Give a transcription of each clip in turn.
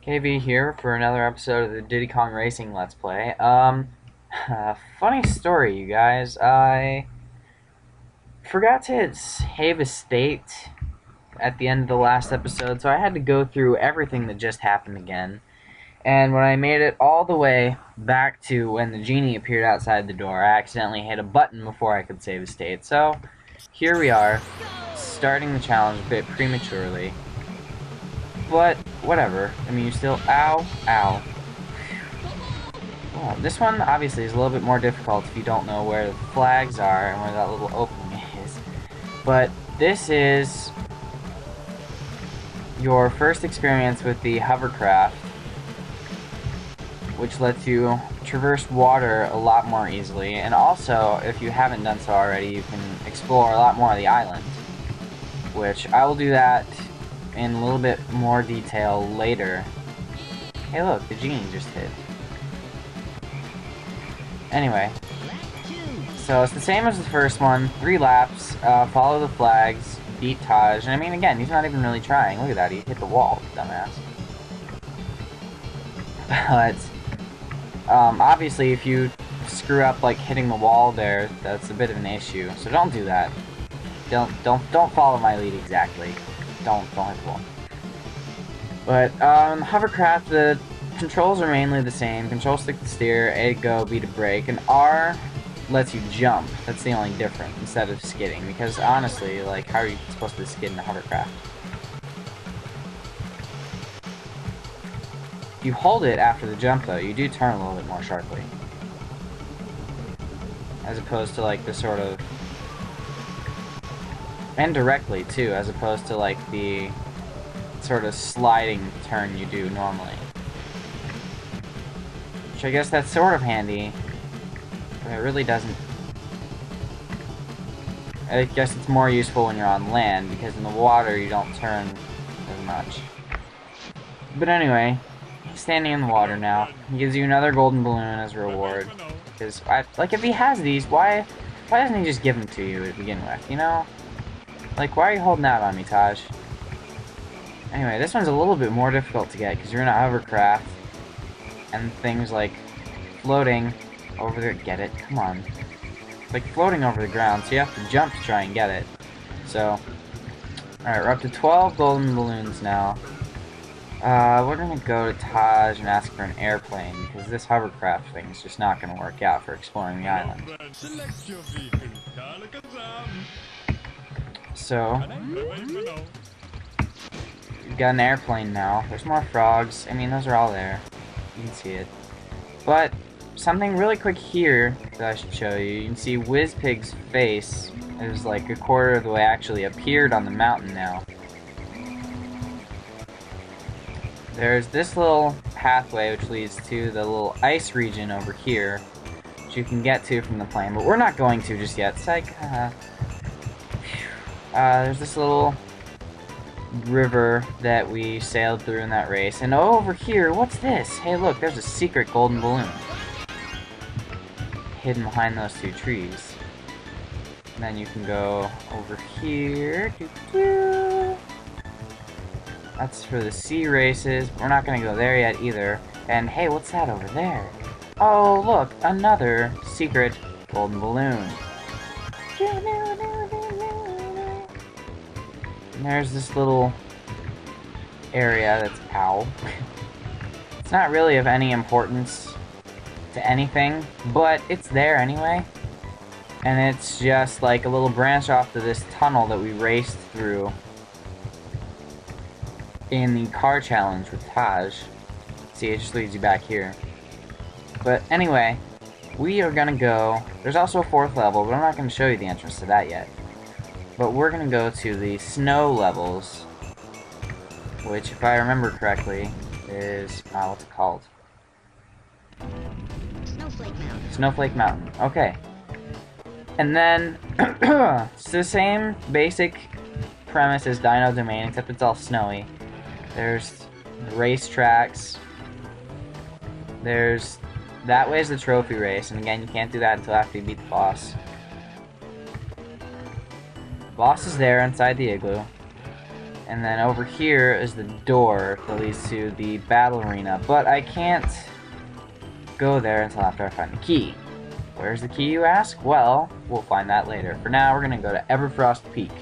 KB here for another episode of the Diddy Kong Racing Let's Play. Funny story, you guys. I forgot to save a state at the end of the last episode, so I had to go through everything that just happened again. And when I made it all the way back to when the genie appeared outside the door, I accidentally hit a button before I could save a state. So, here we are, starting the challenge a bit prematurely. But, whatever. I mean, you still... Ow. Ow. Well, this one, obviously, is a little bit more difficult if you don't know where the flags are and where that little opening is. But, this is your first experience with the hovercraft, which lets you traverse water a lot more easily. And also, if you haven't done so already, you can explore a lot more of the island, which I will do that in a little bit more detail later. Hey look, the genie just hit. Anyway, so it's the same as the first one. 3 laps, follow the flags, beat Taj. And I mean, again, he's not even really trying. Look at that, he hit the wall, dumbass. But, obviously, if you screw up, like, hitting the wall there, that's a bit of an issue. So don't do that. Don't follow my lead exactly. Don't hit the wall. But, hovercraft, the controls are mainly the same. Control stick to steer, A to go, B to brake, and R lets you jump. That's the only difference, instead of skidding. Because, honestly, like, how are you supposed to skid in a hovercraft? If you hold it after the jump, though, you do turn a little bit more sharply. As opposed to, like, the sort of... And directly, too, as opposed to, like, the sort of sliding turn you do normally. Which I guess that's sort of handy, but it really doesn't... I guess it's more useful when you're on land, because in the water you don't turn as much. But anyway, he's standing in the water now. He gives you another golden balloon as a reward. Because, like, if he has these, why doesn't he just give them to you to begin with, you know? Like, why are you holding out on me, Taj? Anyway, this one's a little bit more difficult to get, because you're in a hovercraft, and things like floating over the... Get it? Come on. Like floating over the ground, so you have to jump to try and get it. So, alright, we're up to 12 golden balloons now. We're gonna go to Taj and ask for an airplane, because this hovercraft thing is just not gonna work out for exploring the island. So, we've got an airplane now. There's more frogs. I mean, those are all there. You can see it. But, something really quick here that I should show you. You can see Wizpig's face is like a quarter of the way actually appeared on the mountain now. There's this little pathway which leads to the little ice region over here, which you can get to from the plane, but we're not going to just yet. It's like, there's this little river that we sailed through in that race. And over here, what's this? Hey look, there's a secret golden balloon hidden behind those 2 trees. And then you can go over here. That's for the sea races. We're not gonna go there yet either. And hey, what's that over there? Oh look, another secret golden balloon. And there's this little area that's... Ow. It's not really of any importance to anything, but it's there anyway. And it's just like a little branch off to this tunnel that we raced through in the car challenge with Taj. See, it just leads you back here. But anyway, we are gonna go... There's also a 4th level, but I'm not gonna show you the entrance to that yet. But we're gonna go to the snow levels, which, if I remember correctly, is... what's it called? Snowflake Mountain. Snowflake Mountain. Okay. And then, it's the same basic premise as Dino Domain, except it's all snowy. There's the race tracks. There's... That way is the trophy race, and again, you can't do that until after you beat the boss. Boss is there inside the igloo. And then over here is the door that leads to the battle arena. But I can't go there until after I find the key. Where's the key, you ask? Well, we'll find that later. For now, we're going to go to Everfrost Peak.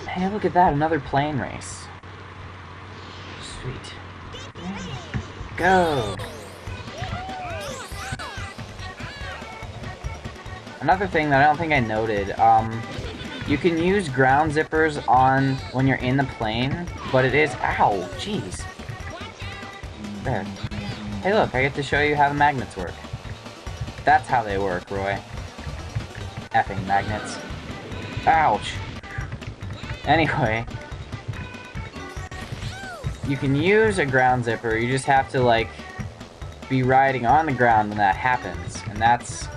Hey, look at that, another plane race. Sweet. Go! Another thing that I don't think I noted, you can use ground zippers on when you're in the plane, but it is... Ow! Jeez. There. Hey look, I get to show you how the magnets work. That's how they work, Roy. Effing magnets. Ouch! Anyway, you can use a ground zipper, you just have to, like, be riding on the ground when that happens, and that's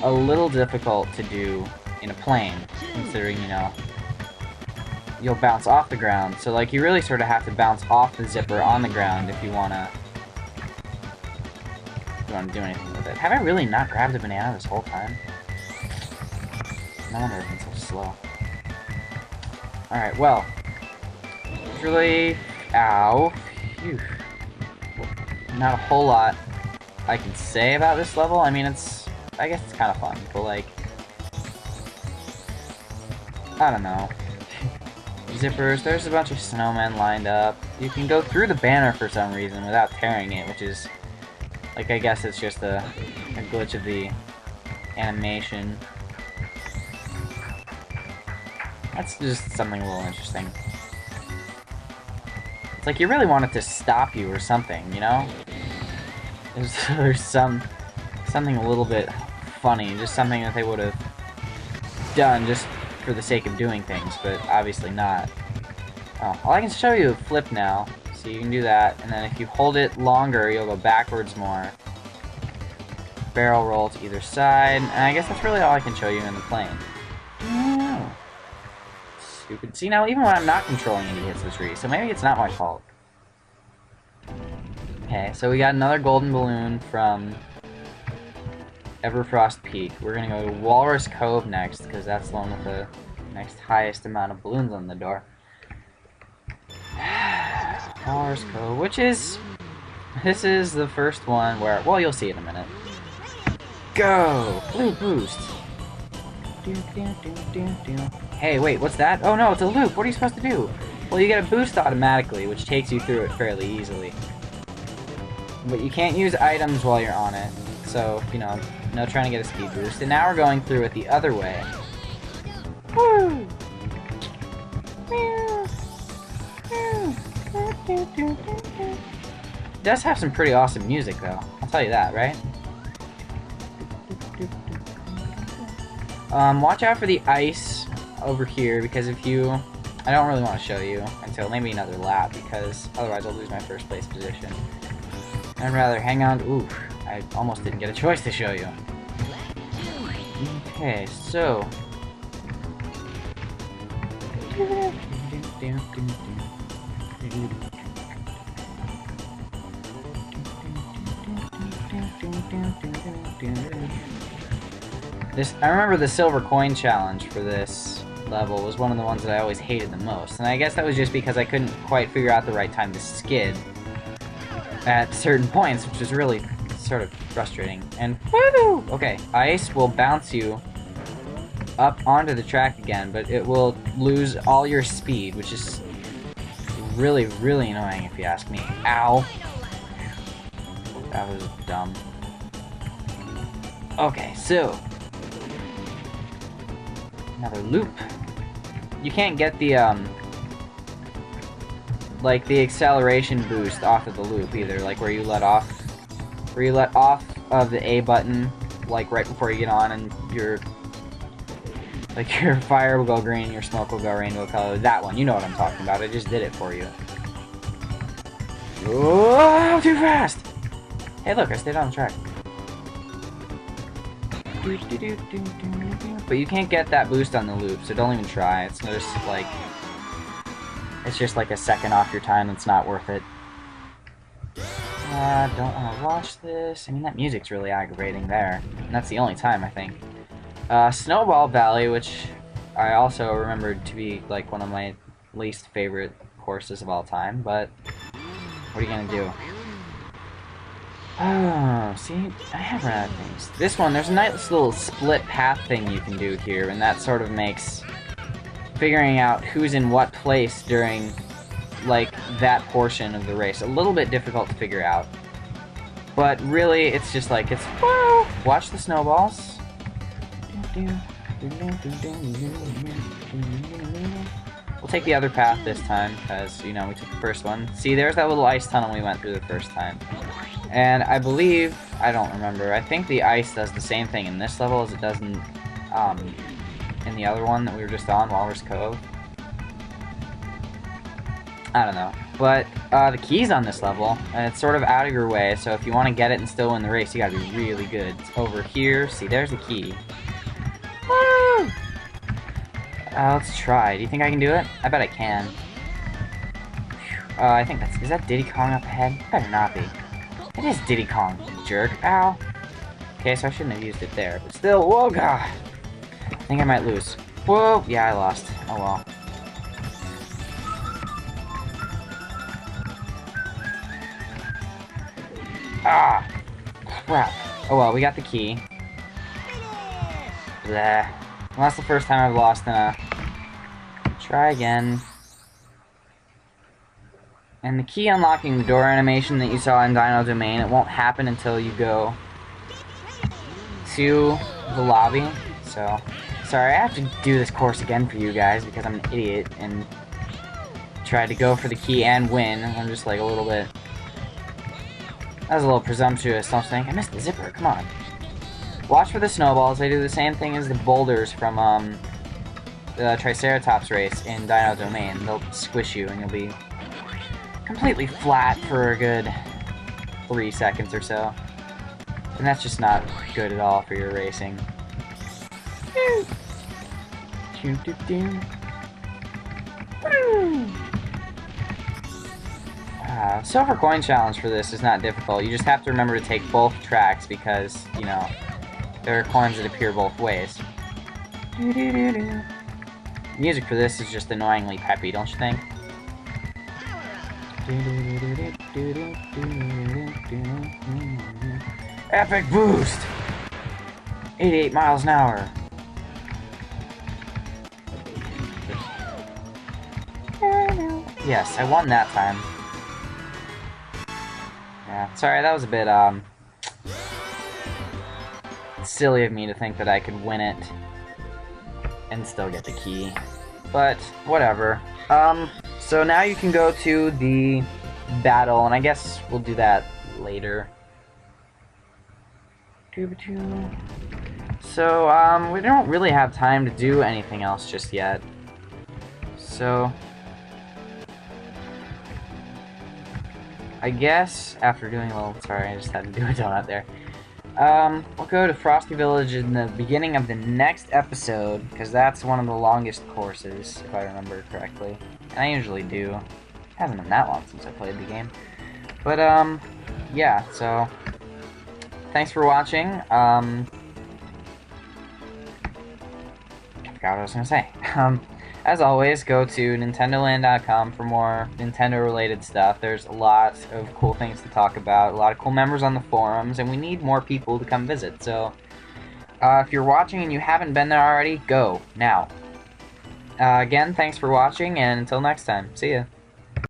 a little difficult to do in a plane, considering, you know, you'll bounce off the ground, so, like, you really sort of have to bounce off the zipper on the ground if you want to do anything with it. Have I really not grabbed a banana this whole time? No wonder I've been so slow. Alright, well, it's really... Ow. Phew. Not a whole lot I can say about this level. I mean, I guess it's kind of fun, but, like... I don't know. Zippers, there's a bunch of snowmen lined up. You can go through the banner for some reason without tearing it, which is... Like, I guess it's just a glitch of the animation. That's just something a little interesting. It's like you really want it to stop you or something, you know? There's something a little bit funny, just something that they would have done just for the sake of doing things, but obviously not. Oh, well, I can show you a flip now, so you can do that, and then if you hold it longer, you'll go backwards more. Barrel roll to either side, and I guess that's really all I can show you in the plane. Oh. Stupid. See, now even when I'm not controlling it, he hits the tree, so maybe it's not my fault. Okay, so we got another golden balloon from Everfrost Peak. We're gonna go to Walrus Cove next, because that's the one with the next highest amount of balloons on the door. Walrus Cove, which is... This is the first one where... Well, you'll see in a minute. Go! Blue boost! Hey, wait, what's that? Oh no, it's a loop! What are you supposed to do? Well, you get a boost automatically, which takes you through it fairly easily. But you can't use items while you're on it, so, you know, no trying to get a speed boost. And now we're going through it the other way. Woo! It does have some pretty awesome music, though. I'll tell you that, right? Watch out for the ice over here, because if you... I don't really want to show you until maybe another lap, because otherwise I'll lose my first place position. I'd rather hang on... Ooh, I almost didn't get a choice to show you. Okay, so... I remember the silver coin challenge for this level was one of the ones that I always hated the most, and I guess that was just because I couldn't quite figure out the right time to skid at certain points, which was really sort of frustrating. And woo! Okay, ice will bounce you up onto the track again, but it will lose all your speed, which is really, really annoying if you ask me. Ow! That was dumb. Okay, so... Another loop. You can't get the, like, the acceleration boost off of the loop either, like where you let off of the A button, like right before you get on, and your fire will go green, your smoke will go rainbow color. That one, you know what I'm talking about. I just did it for you. Oh, too fast! Hey, look, I stayed on the track. But you can't get that boost on the loop, so don't even try. It's just like a second off your time. It's not worth it. Don't want to watch this. I mean, that music's really aggravating there. And that's the only time, I think. Snowball Valley, which I also remembered to be like one of my least favorite courses of all time, but what are you gonna do? Oh, see, I have run out of things. This one, there's a nice little split path thing you can do here, and that sort of makes figuring out who's in what place during, like, that portion of the race a little bit difficult to figure out. But really, it's just like, it's, whoa, watch the snowballs. We'll take the other path this time, because, you know, we took the first one. See, there's that little ice tunnel we went through the first time. And I believe, I don't remember, I think the ice does the same thing in this level as it does in the other one that we were just on, Walrus Cove. I don't know. But the key's on this level, and it's sort of out of your way, so if you want to get it and still win the race, you gotta be really good. It's over here. See, there's the key. Woo! Let's try. Do you think I can do it? I bet I can. I think that's... Is that Diddy Kong up ahead? Better not be. It is Diddy Kong, you jerk. Ow. Okay, so I shouldn't have used it there, but still... Whoa, God! I think I might lose. Whoa! Yeah, I lost. Oh, well. Ah! Crap. Oh, well, we got the key. Bleh. Well, that's the first time I've lost in a... Try again. And the key unlocking the door animation that you saw in Dino Domain, it won't happen until you go to the lobby. So, sorry, I have to do this course again for you guys because I'm an idiot and tried to go for the key and win. I'm just like a little bit... That was a little presumptuous, don't you think? I missed the zipper, come on. Watch for the snowballs. They do the same thing as the boulders from the Triceratops race in Dino Domain. They'll squish you and you'll be completely flat for a good 3 seconds or so. And that's just not good at all for your racing. Silver coin challenge for this is not difficult. You just have to remember to take both tracks because, you know, there are coins that appear both ways. Music for this is just annoyingly peppy, don't you think? Epic boost! 88 miles an hour. Yes, I won that time. Yeah, sorry, that was a bit, silly of me to think that I could win it and still get the key. But, whatever. So now you can go to the battle, and I guess we'll do that later. So, we don't really have time to do anything else just yet. So, I guess after doing a little... Sorry, I just had to do a donut there. We'll go to Frosty Village in the beginning of the next episode, because that's one of the longest courses, if I remember correctly. And I usually do. It hasn't been that long since I played the game. But, yeah, so... Thanks for watching. I forgot what I was going to say. As always, go to nintendoland.com for more Nintendo-related stuff. There's a lot of cool things to talk about, a lot of cool members on the forums, and we need more people to come visit. So, if you're watching and you haven't been there already, go, now. Again, thanks for watching, and until next time, see ya.